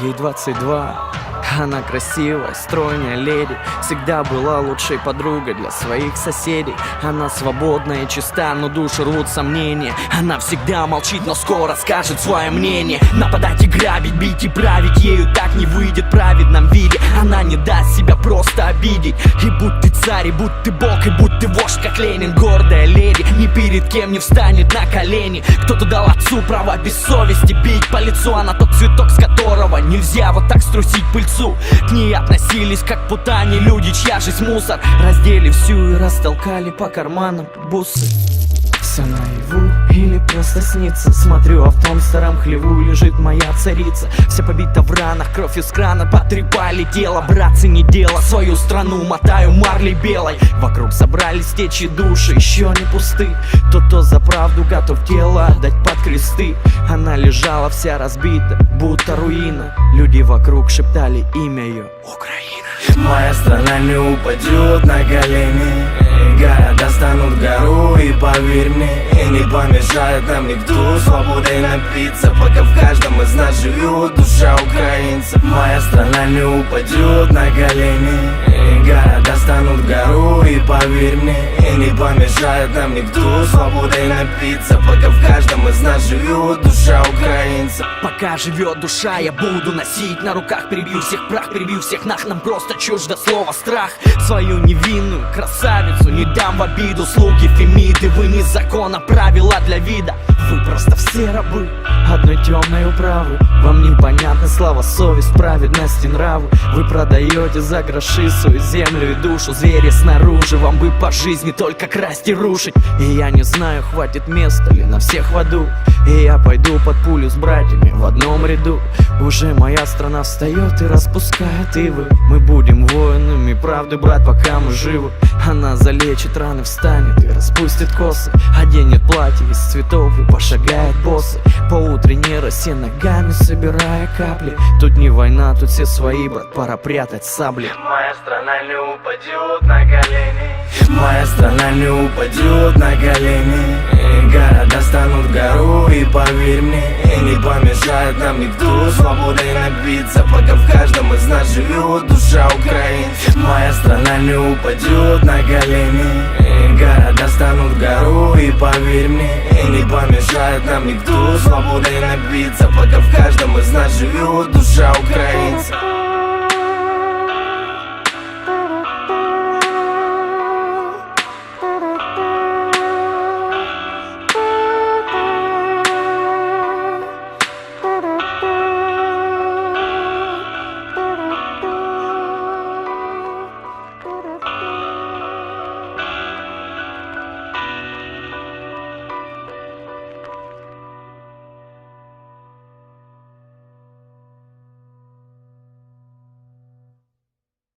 ей 22. Она красивая, стройная леди, всегда была лучшей подругой для своих соседей. Она свободная и чиста, но душу рвут сомнения. Она всегда молчит, но скоро скажет свое мнение. Нападать и грабить, бить и править, ею так не выйдет в праведном виде. Она не даст себя просто обидеть. И будь ты царь, и будь ты бог, и будь ты вождь, как Ленин. Гордая леди ни перед кем не встанет на колени. Кто-то дал отцу право без совести бить по лицу. Она тот цветок, с которого нельзя вот так струсить пыльцу. К ней относились как к путане люди, чья жизнь мусор. Раздели всю и растолкали по карманам бусы. Все наяву или просто снится? Смотрю, а в том старом хлеву лежит моя царица. Вся побита в ранах, кровь из крана потрепали тело. Братцы, не дело, свою страну мотаю марлей белой. Вокруг собрались течи души, еще не пусты. Тот, кто за правду готов тело отдать под кресты. Она лежала вся разбита, будто руина. Люди вокруг шептали имя ее: Украина. Моя страна не упадет на колени. Города станут гору, и поверь мне, и не помешает нам никто свободой напиться, пока в каждом из нас живет душа украинца. Моя страна не упадет на колени. Города станут гору, и поверь мне, и не помешает нам никто свободой напиться, пока в каждом из нас живет душа украинца. Пока живет душа, я буду носить на руках. Перебью всех прах, перебью всех нах. Нам просто чуждо слово страх. Свою невинную красавицу не дам в обиду. Слуги Фемиды, вы не закона, правила для вида. Вы просто все рабы одной темной управы. Вам непонятна слава, совесть, праведность и нравы. Вы продаете за гроши свою землю и душу. Звери снаружи, вам бы по жизни только красть и рушить. И я не знаю, хватит места ли на всех в аду. И я пойду под пулю с братьями в одном ряду. Уже моя страна встает и распускает ивы. Мы будем воинами правды, брат, пока мы живы. Она залечит раны, встанет и распустит косы. Оденет платье из цветов и пошагает боссы по утренней росе, ногами собирая капли. Тут не война, тут все свои, брат, пора прятать сабли. Моя страна не упадет на колени. Моя страна не упадет на колени. Города станут гору, и поверь мне, и не помешает нам никто свободой напиться, пока в каждом из нас живет душа украинца. Моя страна не упадет на колени. Города станут гору, и поверь мне, и не помешает нам никто свободой напиться, пока в каждом из нас живет душа украинца.